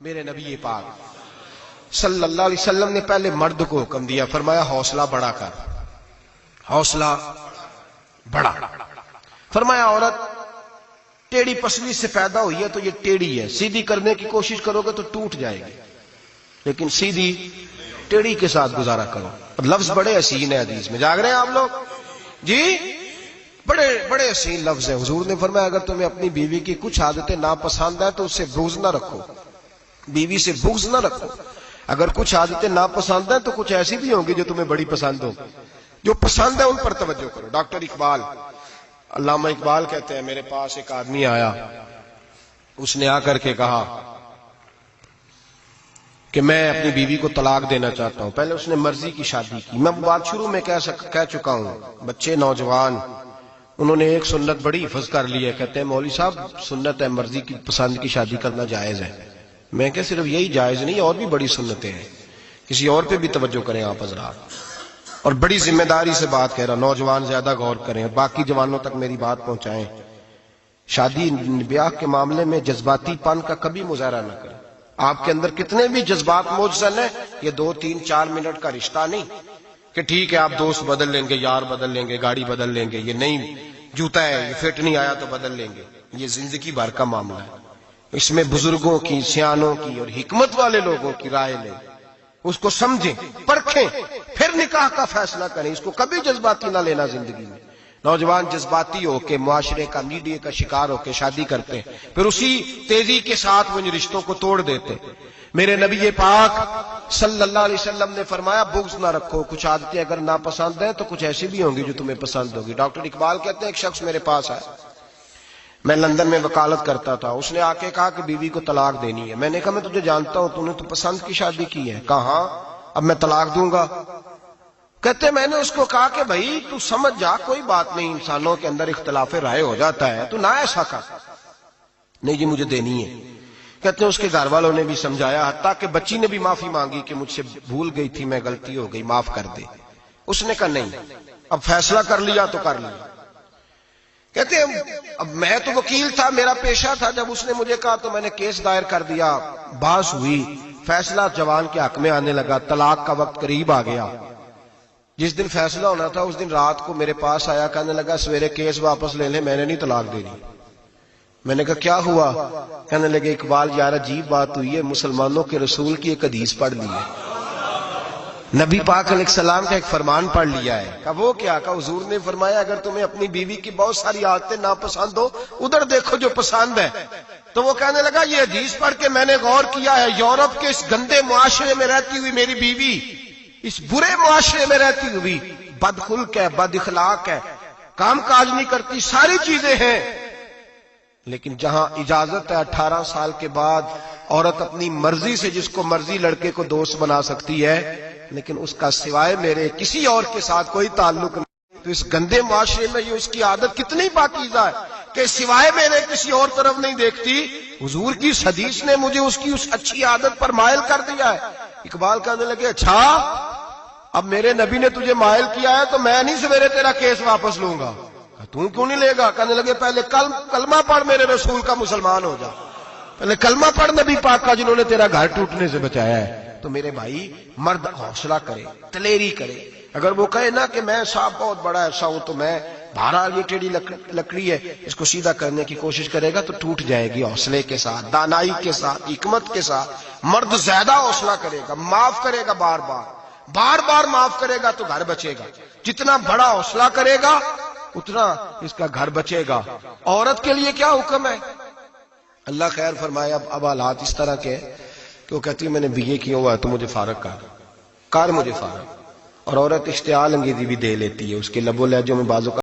میرے نبی پاک صلی اللہ علیہ وسلم نے پہلے مرد کو حکم دیا، فرمایا حوصلہ بڑا کر، حوصلہ بڑا۔ فرمایا عورت ٹیڑھی پسلی سے پیدا ہوئی ہے تو یہ ٹیڑھی ہے، سیدھی کرنے کی کوشش کرو گے تو ٹوٹ جائے گی، لیکن سیدھی ٹیڑھی کے ساتھ گزارا کرو۔ لفظ بڑے حسین ہیں، حدیث میں جاگ رہے ہیں آپ لوگ جی، بڑے بڑے حسین لفظ ہیں۔ حضور نے فرمایا اگر تمہیں اپنی بیوی کی کچھ عادتیں ناپسند ہیں تو اس سے بغض نہ رکھو، بیوی سے بغض نہ رکھو۔ اگر کچھ عادتیں ناپسند ہیں تو کچھ ایسی بھی ہوں گی جو تمہیں بڑی پسند ہو، جو پسند ہے ان پر توجہ کرو۔ ڈاکٹر اقبال، علامہ اقبال کہتے ہیں میرے پاس ایک آدمی آیا، اس نے آ کر کے کہا کہ میں اپنی بیوی کو طلاق دینا چاہتا ہوں۔ پہلے اس نے مرضی کی شادی کی، میں بات شروع میں کہہ چکا ہوں، بچے نوجوان انہوں نے ایک سنت بڑی حفظ کر لی ہے، کہتے ہیں مولوی صاحب سنت ہے مرضی کی پسند کی شادی کرنا جائز ہے۔ میں کہ صرف یہی جائز نہیں، اور بھی بڑی سنتیں ہیں، کسی اور پہ بھی توجہ کریں آپ حضرات، اور بڑی ذمہ داری سے بات کہہ رہا، نوجوان زیادہ غور کریں، باقی جوانوں تک میری بات پہنچائیں۔ شادی بیاہ کے معاملے میں جذباتی پن کا کبھی مظاہرہ نہ کریں۔ آپ کے اندر کتنے بھی جذبات موجزن ہیں، یہ 2 3 4 منٹ کا رشتہ نہیں کہ ٹھیک ہے آپ دوست بدل لیں گے، یار بدل لیں گے، گاڑی بدل لیں گے، یہ نہیں جوتا ہے یہ فٹ نہیں آیا تو بدل لیں گے، یہ زندگی بھر کا معاملہ ہے۔ اس میں بزرگوں کی، سیانوں کی اور حکمت والے لوگوں کی رائے لیں، اس کو سمجھیں، پرکھیں، پھر نکاح کا فیصلہ کریں۔ اس کو کبھی جذباتی نہ لینا زندگی میں۔ نوجوان جذباتی ہو کے معاشرے کا، میڈیا کا شکار ہو کے شادی کرتے ہیں، پھر اسی تیزی کے ساتھ وہ ان رشتوں کو توڑ دیتے۔ میرے نبی پاک صلی اللہ علیہ وسلم نے فرمایا بغض نہ رکھو، کچھ عادتیں اگر ناپسند ہیں تو کچھ ایسی بھی ہوں گی جو تمہیں پسند ہوگی۔ ڈاکٹر اقبال کہتے ہیں ایک شخص میرے پاس آیا، میں لندن میں وکالت کرتا تھا، اس نے آ کے کہا کہ بیوی کو طلاق دینی ہے۔ میں نے کہا میں تجھے جانتا ہوں، تو نے تو پسند کی شادی کی ہے۔ کہا ہاں، اب میں طلاق دوں گا؟ کہتے میں نے اس کو کہا کہ بھائی تو سمجھ جا، کوئی بات نہیں، انسانوں کے اندر اختلاف رائے ہو جاتا ہے، تو نہ ایسا کر۔ نہیں جی مجھے دینی ہے۔ کہتے ہیں اس کے گھر والوں نے بھی سمجھایا، حتیٰ کہ بچی نے بھی معافی مانگی کہ مجھ سے بھول گئی تھی، میں غلطی ہو گئی، معاف کر دے۔ اس نے کہا نہیں، اب فیصلہ کر لیا تو کر لیا۔ کہتے ہیں اب میں تو وکیل تھا، میرا پیشہ تھا، جب اس نے مجھے کہا تو میں نے کیس دائر کر دیا، بحث ہوئی، فیصلہ جوان کے حق میں آنے لگا، طلاق کا وقت قریب آ گیا۔ جس دن فیصلہ ہونا تھا اس دن رات کو میرے پاس آیا، کہنے لگا سویرے کیس واپس لے لیں، میں نے نہیں طلاق دینی۔ میں نے کہا کیا ہوا؟ کہنے لگے اقبال یار عجیب بات ہوئی ہے، مسلمانوں کے رسول کی ایک حدیث پڑھ لی ہے، نبی پاک علیہ السلام کا ایک فرمان پڑھ لیا ہے۔ کہا وہ کیا؟ کہا حضور نے فرمایا اگر تمہیں اپنی بیوی کی بہت ساری عادتیں ناپسند ہو، ادھر دیکھو جو پسند ہے۔ تو وہ کہنے لگا یہ حدیث پڑھ کے میں نے غور کیا ہے، یورپ کے اس گندے معاشرے میں رہتی ہوئی میری بیوی، اس برے معاشرے میں رہتی ہوئی بد خلق ہے، بد اخلاق ہے، کام کاج نہیں کرتی، ساری چیزیں ہیں، لیکن جہاں اجازت ہے 18 سال کے بعد عورت اپنی مرضی سے جس کو مرضی لڑکے کو دوست بنا سکتی ہے، لیکن اس کا سوائے میرے کسی اور کے ساتھ کوئی تعلق نہیں۔ تو اس گندے معاشرے میں یہ اس کی عادت کتنی پاکیزہ ہے کہ سوائے میرے کسی اور طرف نہیں دیکھتی۔ حضور کی اس حدیث نے مجھے اس کی اس اچھی عادت پر مائل کر دیا ہے۔ اقبال کہنے لگے اچھا اب میرے نبی نے تجھے مائل کیا ہے تو میں نہیں سویرے تیرا کیس واپس لوں گا۔ تم کیوں نہیں لے گا؟ کہنے لگے پہلے کلمہ پڑھ میرے رسول کا، مسلمان ہو جا، پہلے کلمہ پڑھ نبی پاک کا جنہوں نے تیرا گھر ٹوٹنے سے بچایا ہے۔ تو میرے بھائی مرد حوصلہ کرے، دلیری کرے۔ اگر وہ کہے نا کہ میں صاحب بہت بڑا ایسا ہوں تو میں بہرحال یہ ٹیڑھی لکڑی ہے اس کو سیدھا کرنے کی کوشش کرے گا تو ٹوٹ جائے گی۔ حوصلے کے ساتھ، دانائی کے ساتھ، حکمت کے ساتھ مرد زیادہ حوصلہ کرے گا، معاف کرے گا، بار بار معاف کرے گا تو گھر بچے گا۔ جتنا بڑا حوصلہ کرے گا اتنا اس کا گھر بچے گا۔ عورت کے لیے کیا حکم ہے؟ اللہ خیر فرمائے۔ اب حالات اس طرح کے کہ وہ کہتی ہے میں نے BA کیا ہوا ہے تو مجھے فارغ کر مجھے فارغ، اور عورت اشتعال انگیزی بھی دے لیتی ہے، اس کے لب و لہجوں میں بعض اوقات